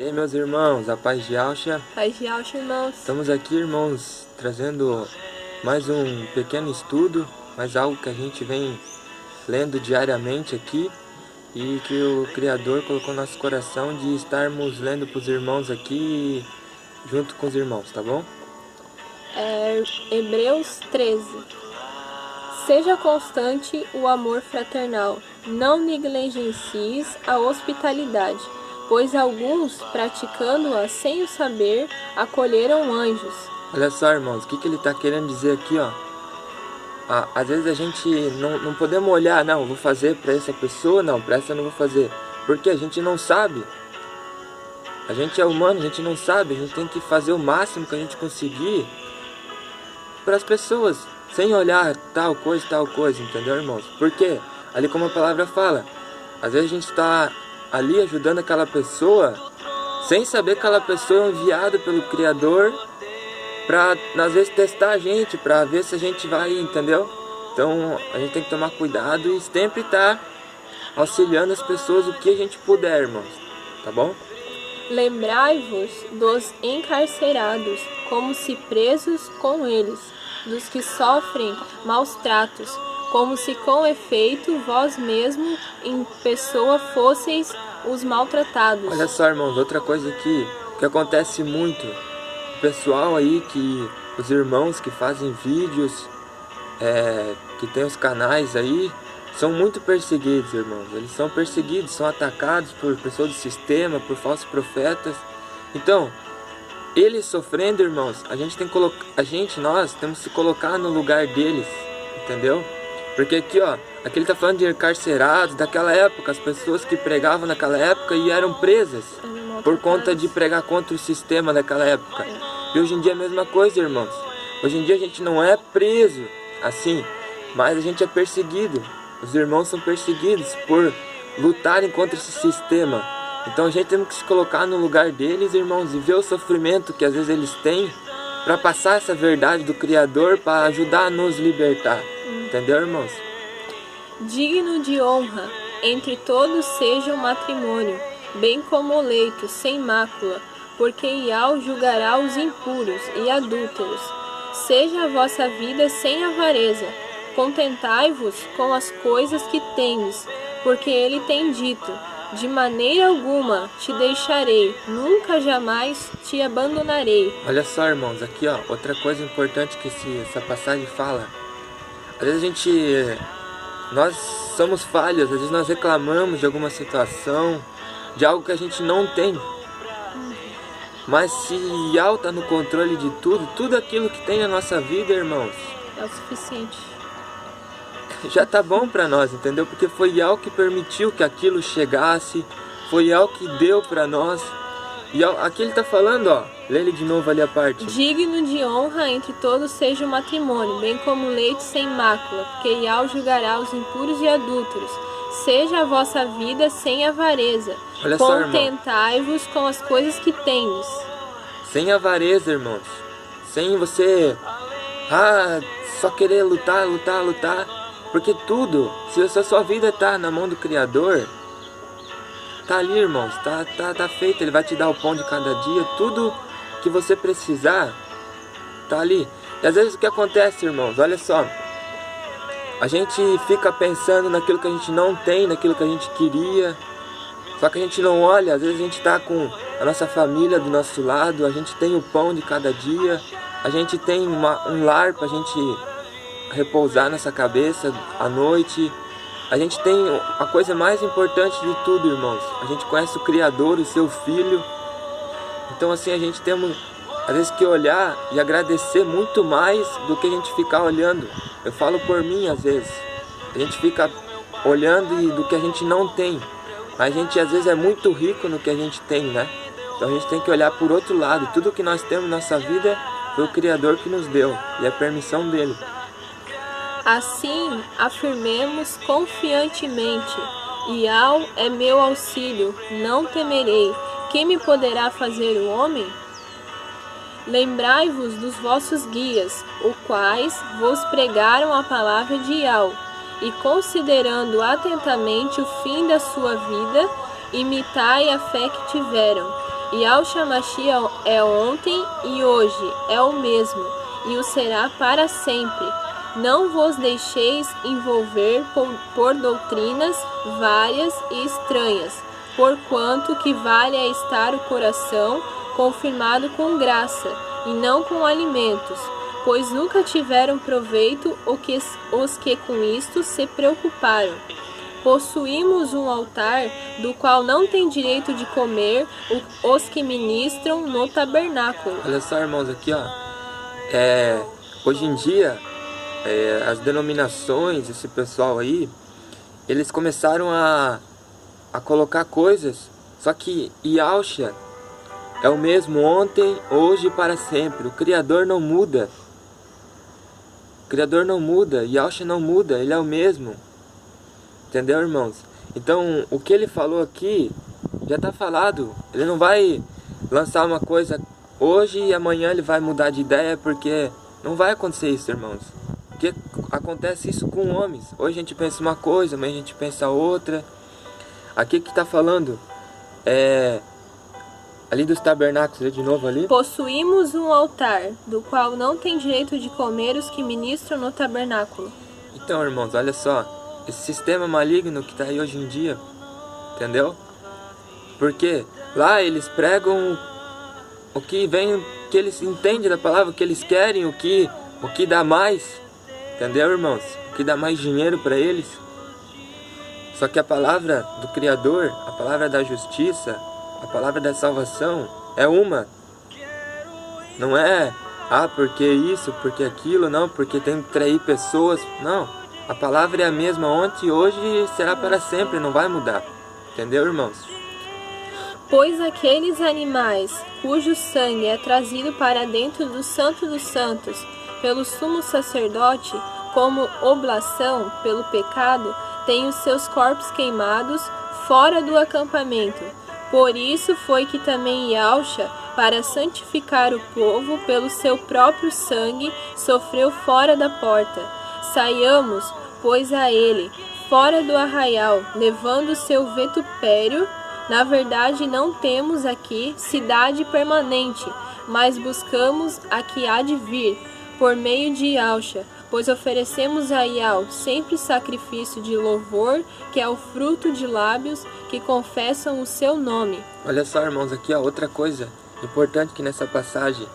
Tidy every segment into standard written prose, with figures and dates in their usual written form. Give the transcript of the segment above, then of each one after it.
E aí, meus irmãos, a paz de Alcha. Paz de Alcha, irmãos. Estamos aqui, irmãos, trazendo mais um pequeno estudo, mais algo que a gente vem lendo diariamente aqui e que o Criador colocou no nosso coração de estarmos lendo para os irmãos aqui junto com os irmãos, tá bom? Hebreus 13. Seja constante o amor fraternal, não negligencies a hospitalidade, pois alguns, praticando-a sem o saber, acolheram anjos. Olha só, irmãos, o que ele está querendo dizer aqui, ó. Às vezes a gente não podemos olhar, não, vou fazer para essa pessoa, não, para essa eu não vou fazer, porque a gente não sabe. A gente é humano, a gente não sabe, a gente tem que fazer o máximo que a gente conseguir para as pessoas, sem olhar tal coisa, entendeu, irmãos? Porque, ali como a palavra fala, às vezes a gente está ali ajudando aquela pessoa, sem saber que aquela pessoa é enviada pelo Criador para, às vezes, testar a gente, para ver se a gente vai, entendeu? Então, a gente tem que tomar cuidado e sempre estar auxiliando as pessoas o que a gente puder, irmãos, tá bom? Lembrai-vos dos encarcerados, como se presos com eles, dos que sofrem maus tratos, como se com efeito vós mesmo em pessoa fosseis os maltratados. Olha só, irmãos, outra coisa que acontece muito, o pessoal aí, os irmãos que fazem vídeos, que tem os canais aí, são muito perseguidos, irmãos. Eles são perseguidos, são atacados por pessoas do sistema, por falsos profetas. Então, eles sofrendo, irmãos, nós temos que se colocar no lugar deles, entendeu? Porque aqui, ó, aqui ele tá falando de encarcerados daquela época, as pessoas que pregavam naquela época e eram presas por conta de pregar contra o sistema daquela época. E hoje em dia é a mesma coisa, irmãos. Hoje em dia a gente não é preso assim, mas a gente é perseguido. Os irmãos são perseguidos por lutarem contra esse sistema. Então a gente tem que se colocar no lugar deles, irmãos, e ver o sofrimento que às vezes eles têm para passar essa verdade do Criador para ajudar a nos libertar. Entendeu, irmãos? Digno de honra, entre todos seja o matrimônio, bem como o leito, sem mácula, porque Iau julgará os impuros e adúlteros. Seja a vossa vida sem avareza. Contentai-vos com as coisas que tendes, porque ele tem dito: de maneira alguma te deixarei, nunca jamais te abandonarei. Olha só, irmãos, aqui ó, outra coisa importante que essa passagem fala. Às vezes nós somos falhos, às vezes nós reclamamos de alguma situação, de algo que a gente não tem. Mas se Yahweh está no controle de tudo aquilo que tem na nossa vida, irmãos, é o suficiente. Já tá bom para nós, entendeu? Porque foi Yahweh que permitiu que aquilo chegasse, foi Yahweh que deu para nós. E aqui ele tá falando, ó, lê ele de novo ali a parte. Digno de honra entre todos seja o matrimônio, bem como o leite sem mácula, porque Yahweh julgará os impuros e adúlteros. Seja a vossa vida sem avareza. Contentai-vos com as coisas que tendes. Sem avareza, irmãos. Sem você só querer lutar. Porque tudo, se a sua vida tá na mão do Criador, tá ali, irmãos, tá feito. Ele vai te dar o pão de cada dia, tudo que você precisar, tá ali. E às vezes o que acontece, irmãos, olha só, a gente fica pensando naquilo que a gente não tem, naquilo que a gente queria, só que a gente não olha. Às vezes a gente tá com a nossa família do nosso lado, a gente tem o pão de cada dia, a gente tem um lar pra gente repousar nossa cabeça à noite. A gente tem a coisa mais importante de tudo, irmãos. A gente conhece o Criador, o seu Filho. Então assim, a gente temos às vezes que olhar e agradecer muito mais do que a gente ficar olhando. Eu falo por mim às vezes. A gente fica olhando do que a gente não tem. Mas a gente às vezes é muito rico no que a gente tem, né? Então a gente tem que olhar por outro lado. Tudo que nós temos na nossa vida foi o Criador que nos deu. E a permissão dele. Assim, afirmemos confiantemente: Yahweh é meu auxílio, não temerei. Quem me poderá fazer o homem? Lembrai-vos dos vossos guias, os quais vos pregaram a palavra de Yahweh, e considerando atentamente o fim da sua vida, imitai a fé que tiveram. Yahshua Mashiach é ontem e hoje, é o mesmo, e o será para sempre. Não vos deixeis envolver por doutrinas várias e estranhas, porquanto que vale é estar o coração confirmado com graça, e não com alimentos, pois nunca tiveram proveito os que com isto se preocuparam. Possuímos um altar, do qual não tem direito de comer os que ministram no tabernáculo. Olha só, irmãos, aqui ó, hoje em dia, as denominações, esse pessoal aí, eles começaram a colocar coisas, só que Yahshua é o mesmo ontem, hoje e para sempre. O Criador não muda. O Criador não muda, Yahshua não muda, ele é o mesmo. Entendeu, irmãos? Então, o que ele falou aqui já está falado. Ele não vai lançar uma coisa hoje e amanhã ele vai mudar de ideia, porque não vai acontecer isso, irmãos. Porque acontece isso com homens. Hoje a gente pensa uma coisa, amanhã a gente pensa outra. Aqui que está falando ali dos tabernáculos, de novo ali. Possuímos um altar, do qual não tem direito de comer os que ministram no tabernáculo. Então, irmãos, olha só. Esse sistema maligno que está aí hoje em dia, entendeu? Porque lá eles pregam o que vem, que eles entendem da palavra, o que eles querem, o que dá mais, entendeu, irmãos? O que dá mais dinheiro para eles. Só que a palavra do Criador, a palavra da justiça, a palavra da salvação é uma. Não é, porque isso, porque aquilo, não, porque tem que trair pessoas, não. A palavra é a mesma ontem, hoje e será para sempre, não vai mudar. Entendeu, irmãos? Pois aqueles animais cujo sangue é trazido para dentro do Santo dos Santos pelo sumo sacerdote como oblação pelo pecado, têm os seus corpos queimados fora do acampamento. Por isso foi que também Yahshua, para santificar o povo pelo seu próprio sangue, sofreu fora da porta. Saiamos, pois, a ele, fora do arraial, levando o seu vitupério. Na verdade, não temos aqui cidade permanente, mas buscamos a que há de vir, por meio de Yahshua, pois oferecemos a Yahweh sempre sacrifício de louvor, que é o fruto de lábios que confessam o seu nome. Olha só, irmãos, aqui ó, outra coisa importante que nessa passagem,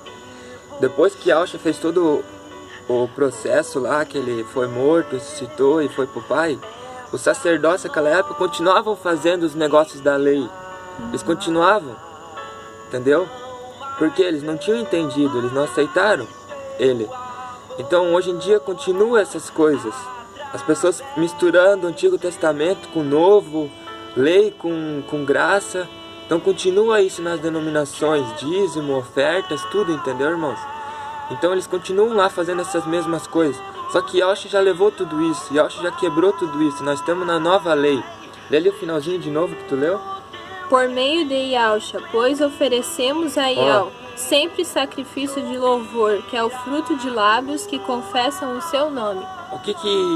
depois que Yahshua fez todo o processo lá, que ele foi morto, ressuscitou e foi para o Pai, os sacerdotes naquela época continuavam fazendo os negócios da lei. Eles continuavam, entendeu? Porque eles não tinham entendido, eles não aceitaram ele. Então hoje em dia continua essas coisas. As pessoas misturando o Antigo Testamento com o Novo, lei com graça. Então continua isso nas denominações, dízimo, ofertas, tudo, entendeu, irmãos? Então eles continuam lá fazendo essas mesmas coisas. Só que Yahshua já levou tudo isso, Yahshua já quebrou tudo isso. Nós estamos na nova lei. Lê ali o finalzinho de novo que tu leu. Por meio de Yahshua, pois oferecemos a Yahweh sempre sacrifício de louvor, que é o fruto de lábios que confessam o seu nome. O que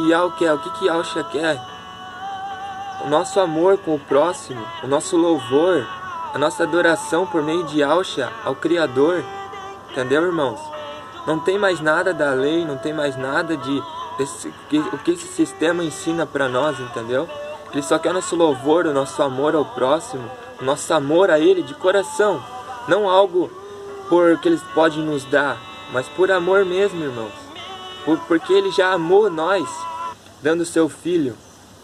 Yahweh quer? O que Yahshua quer? O nosso amor com o próximo, o nosso louvor, a nossa adoração por meio de Yahshua ao Criador. Entendeu, irmãos? Não tem mais nada da lei, não tem mais nada o que esse sistema ensina para nós, entendeu? Ele só quer o nosso louvor, o nosso amor ao próximo, o nosso amor a Ele de coração. Não algo porque Ele pode nos dar, mas por amor mesmo, irmãos. Porque Ele já amou nós, dando seu Filho.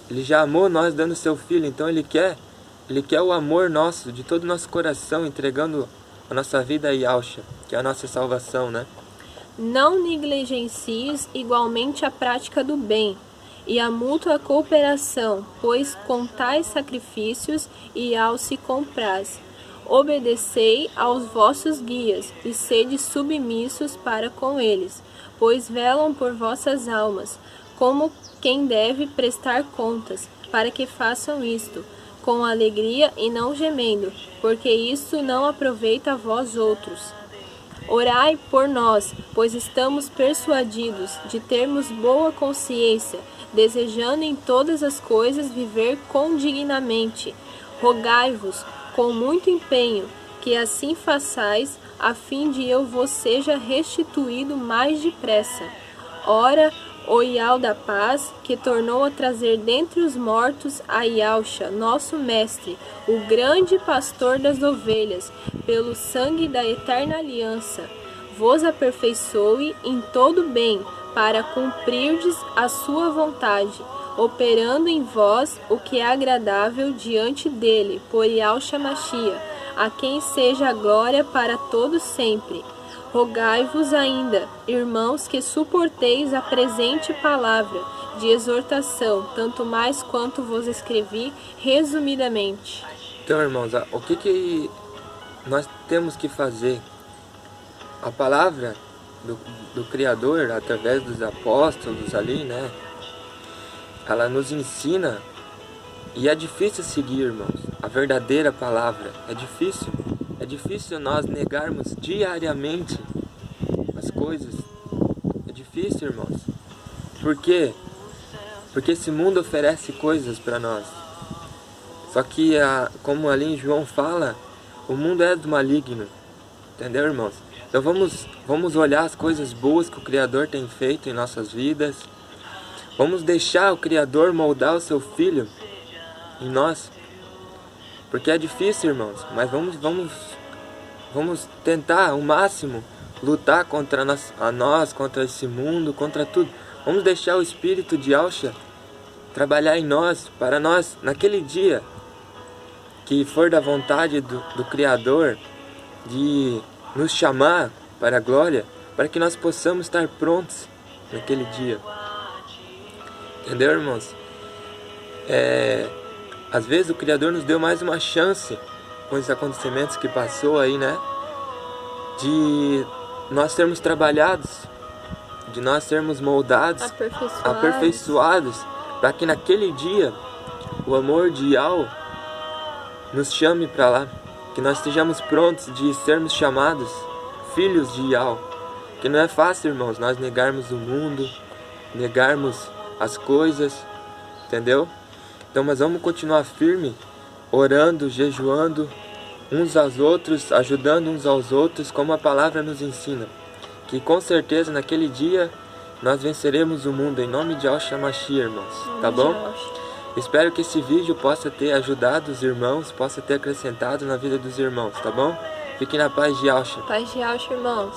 Ele já amou nós, dando seu Filho. Então Ele quer o amor nosso, de todo o nosso coração, entregando a nossa vida a Yahshua, que é a nossa salvação, né? Não negligencies igualmente a prática do bem e a mútua cooperação, pois com tais sacrifícios Yahweh se compraz. Obedecei aos vossos guias e sede submissos para com eles, pois velam por vossas almas, como quem deve prestar contas, para que façam isto, com alegria e não gemendo, porque isso não aproveita a vós outros. Orai por nós, pois estamos persuadidos de termos boa consciência, desejando em todas as coisas viver condignamente. Rogai-vos com muito empenho que assim façais, a fim de eu vos seja restituído mais depressa. Ora, o Ial da paz, que tornou a trazer dentre os mortos a Ialcha, nosso mestre, o grande pastor das ovelhas, pelo sangue da eterna aliança, vos aperfeiçoe em todo bem, para cumprirdes a sua vontade, operando em vós o que é agradável diante dele, por Yahshua Mashiach, a quem seja a glória para todos sempre. Rogai-vos ainda, irmãos, que suporteis a presente palavra de exortação, tanto mais quanto vos escrevi resumidamente. Então, irmãos, o que nós temos que fazer? A palavra do Criador, através dos apóstolos ali, né? Ela nos ensina, e é difícil seguir, irmãos, a verdadeira palavra. É difícil nós negarmos diariamente as coisas. É difícil, irmãos. Por quê? Porque esse mundo oferece coisas para nós. Só que, como ali em João fala, o mundo é do maligno. Entendeu, irmãos? Então vamos olhar as coisas boas que o Criador tem feito em nossas vidas. Vamos deixar o Criador moldar o seu Filho em nós. Porque é difícil, irmãos, mas vamos tentar ao máximo lutar contra nós, contra esse mundo, contra tudo. Vamos deixar o Espírito de Yahshua trabalhar em nós, para nós, naquele dia que for da vontade do Criador, de nos chamar para a glória, para que nós possamos estar prontos naquele dia. Entendeu, irmãos? Às vezes o Criador nos deu mais uma chance com os acontecimentos que passou aí, né? De nós sermos trabalhados, de nós sermos moldados, aperfeiçoados, para que naquele dia o amor de Yahweh nos chame para lá, que nós estejamos prontos de sermos chamados filhos de Yahweh. Que não é fácil, irmãos, nós negarmos o mundo, negarmos as coisas, entendeu? Então, mas vamos continuar firme, orando, jejuando uns aos outros, ajudando uns aos outros, como a palavra nos ensina. Que com certeza naquele dia nós venceremos o mundo, em nome de Yahshua Mashiach, irmãos, tá bom? Espero que esse vídeo possa ter ajudado os irmãos, possa ter acrescentado na vida dos irmãos, tá bom? Fiquem na paz de Yahshua. Paz de Yahshua, irmãos.